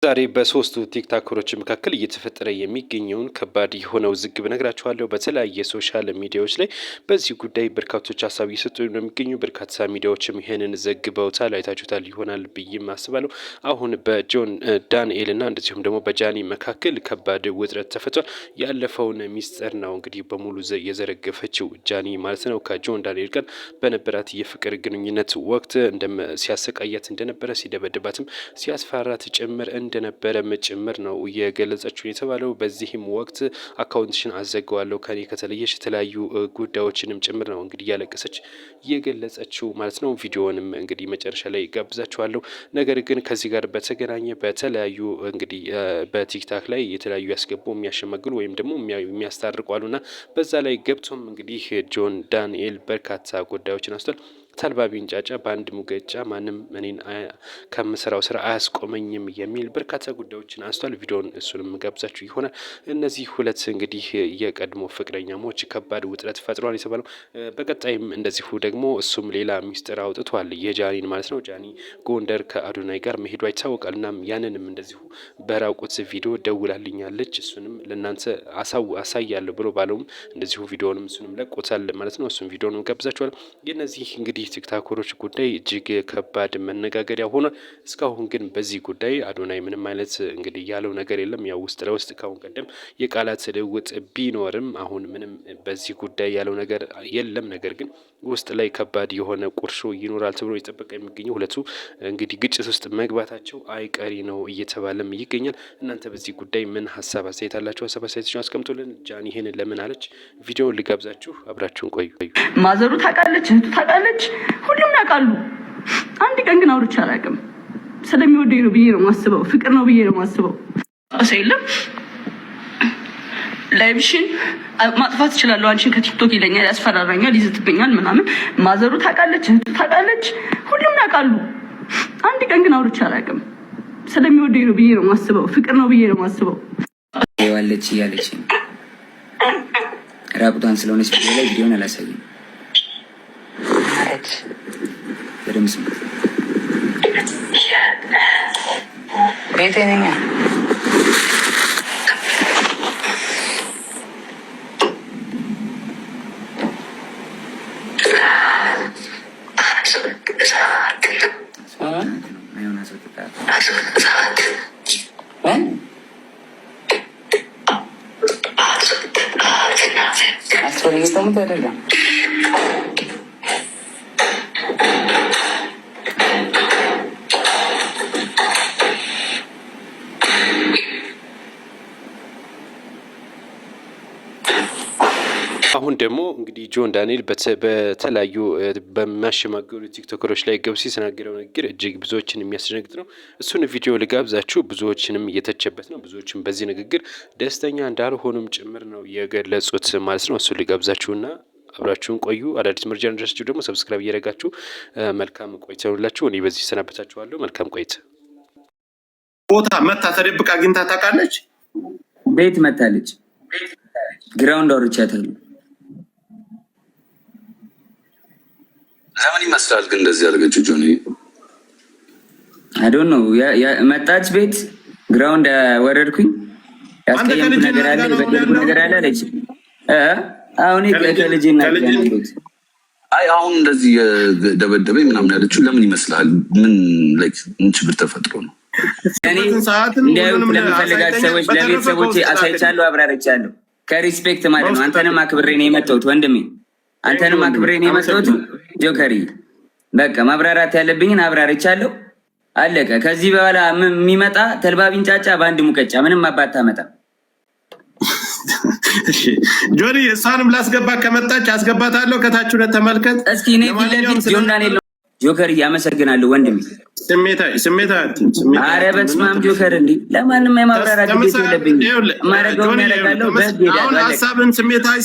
ዛሬ በሶስቱ ቲክታከሮች መካከል እየተፈጠረ የሚገኘውን ከባድ የሆነ ውዝግብ ነግራችኋለሁ። በተለያየ ሶሻል ሚዲያዎች ላይ በዚህ ጉዳይ በርካቶች ሀሳብ እየሰጡ ነው የሚገኙ። በርካታ ሚዲያዎችም ይሄንን ዘግበውታል፣ አይታችሁታል ይሆናል ብዬም አስባለሁ። አሁን በጆን ዳንኤል እና እንደዚሁም ደግሞ በጃኒ መካከል ከባድ ውጥረት ተፈቷል። ያለፈውን ሚስጥር ነው እንግዲህ በሙሉ የዘረገፈችው ጃኒ ማለት ነው። ከጆን ዳንኤል ጋር በነበራት የፍቅር ግንኙነት ወቅት ሲያሰቃያት እንደነበረ፣ ሲደበድባትም ሲያስፈራት ጭምር እንደነበረም ጭምር ነው የገለጸችው የተባለው። በዚህም ወቅት አካውንትሽን አዘጋዋለሁ ከኔ ከተለየሽ የተለያዩ ጉዳዮችንም ጭምር ነው እንግዲህ እያለቀሰች የገለጸችው ማለት ነው። ቪዲዮንም እንግዲህ መጨረሻ ላይ ጋብዛችኋለሁ። ነገር ግን ከዚህ ጋር በተገናኘ በተለያዩ እንግዲህ በቲክታክ ላይ የተለያዩ ያስገቡ የሚያሸመግሉ ወይም ደግሞ የሚያስታርቁ አሉና በዛ ላይ ገብቶም እንግዲህ ጆን ዳንኤል በርካታ ጉዳዮችን አስቷል። ተልባ ቢንጫጫ በአንድ ሙገጫ ማንም እኔን ከምሰራው ስራ አያስቆመኝም የሚል በርካታ ጉዳዮችን አንስቷል። ቪዲዮን እሱንም ጋብዛችሁ ይሆናል። እነዚህ ሁለት እንግዲህ የቀድሞ ፍቅረኛሞች ከባድ ውጥረት ፈጥሯል የተባለው። በቀጣይም እንደዚሁ ደግሞ እሱም ሌላ ሚስጥር አውጥቷል የጃኒን ማለት ነው። ጃኒ ጎንደር ከአዶናይ ጋር መሄዷ ይታወቃል። እናም ያንንም እንደዚሁ በራቁት ቪዲዮ ደውላልኛለች እሱንም ለእናንተ አሳያለሁ ብሎ ባለውም እንደዚሁ ቪዲዮንም እሱንም ለቆታል ማለት ነው። እሱም ቪዲዮንም ጋብዛችኋል። የነዚህ እንግዲህ ቲክታከሮች ጉዳይ እጅግ ከባድ መነጋገሪያ ሆኗል። እስካሁን ግን በዚህ ጉዳይ አዶናይ ምንም አይነት እንግዲህ ያለው ነገር የለም። ያው ውስጥ ለውስጥ ካሁን ቀደም የቃላት ልውውጥ ቢኖርም አሁን ምንም በዚህ ጉዳይ ያለው ነገር የለም። ነገር ግን ውስጥ ላይ ከባድ የሆነ ቁርሾ ይኖራል ተብሎ የጠበቀ የሚገኘው ሁለቱ እንግዲህ ግጭት ውስጥ መግባታቸው አይቀሪ ነው እየተባለም ይገኛል። እናንተ በዚህ ጉዳይ ምን ሀሳብ አስተያየት አላችሁ? ሀሳብ አስተያየታችሁን አስቀምጡልን። ጃኒ ይሄንን ለምን አለች? ቪዲዮውን ልጋብዛችሁ፣ አብራችሁን ቆዩ። ማዘሩ ታውቃለች፣ እህቱ ታውቃለች፣ ሁሉም ያውቃሉ። አንድ ቀን ግን አውርቼ አላውቅም። ስለሚወደኝ ነው ብዬ ነው የማስበው፣ ፍቅር ነው ብዬ ነው የማስበው። አሰ የለም ላይቭሽን ማጥፋት እችላለሁ አንቺን ከቲክቶክ ይለኛል፣ ያስፈራራኛል፣ ይዝትብኛል ምናምን። ማዘሩ ታውቃለች፣ እህቱ ታውቃለች፣ ሁሉም ያውቃሉ። አንድ ቀን ግን አውርቼ አላውቅም። ስለሚወደኝ ነው ብዬ ነው የማስበው፣ ፍቅር ነው ብዬ ነው የማስበው። ዋለች እያለች ራቁቷን ስለሆነች ቪዲዮ ላይ ቪዲዮን አላሳይም። በደምብ ስሙ። ቤቴ ነኝ estamos አይደለም አሁን ደግሞ እንግዲህ ጆን ዳንኤል በተለያዩ በሚያሸማግሉ ቲክቶከሮች ላይ ገብሲ የተናገረው ንግግር እጅግ ብዙዎችን የሚያስደነግጥ ነው። እሱን ቪዲዮ ልጋብዛችሁ። ብዙዎችንም እየተቸበት ነው። ብዙዎችም በዚህ ንግግር ደስተኛ እንዳልሆኑም ጭምር ነው የገለጹት ማለት ነው። እሱን ልጋብዛችሁና አብራችሁን ቆዩ። አዳዲስ መረጃ እንደደረሳችሁ ደግሞ ሰብስክራይብ እያደረጋችሁ መልካም ቆይታ ይሁንላችሁ። እኔ በዚህ ሰናበታችኋለሁ። መልካም ቆይታ። ቦታ መታ ተደብቃ አግኝታ ታውቃለች። ቤት መታለች። ግራውንድ አውርቻታለሁ። ለምን ይመስላል ግን እንደዚህ ያደረገችው ጆኒ? አይ ዶንት ኖ መጣች ቤት ግራውንድ ወረድኩኝ። ያስቀየምኩ ነገር አለ፣ የበደልኩ ነገር አለ አለች። አሁን ከልጅና ያለሁት አይ አሁን እንደዚህ ደበደበኝ ምናምን ያለችው ለምን ይመስላል? ምን ችግር ተፈጥሮ ነው? እኔ እንዲያውም ለሚፈልጋቸው ሰዎች ለቤተሰቦቼ አሳይቻለሁ፣ አብራርቻለሁ። ከሪስፔክት ማለት ነው። አንተንም አክብሬ ነው የመጣሁት ወንድሜ፣ አንተንም አክብሬ ነው የመጣሁት ጆከሪ። በቃ ማብራራት ያለብኝን አብራርቻለሁ፣ አለቀ። ከዚህ በኋላ የሚመጣ ተልባ ቢንጫጫ በአንድ ሙቀጫ ምንም አባታ መጣ። ጆኒ እሷንም ላስገባ ከመጣች አስገባታለሁ። ከታች ሁለት ተመልከት እስኪ። እኔ ፊት ጆን ዳንኤል ነው ጆከሪ። ያመሰግናለሁ ወንድሜ። ኧረ በስመ አብ ጆከር፣ እንዲ ለማንም የማብራራት ግዴታ የለብኝም። የማደርገውን ያደርጋለሁ። በህግ ሄዳለሁ። ሀሳብን ስሜታዊ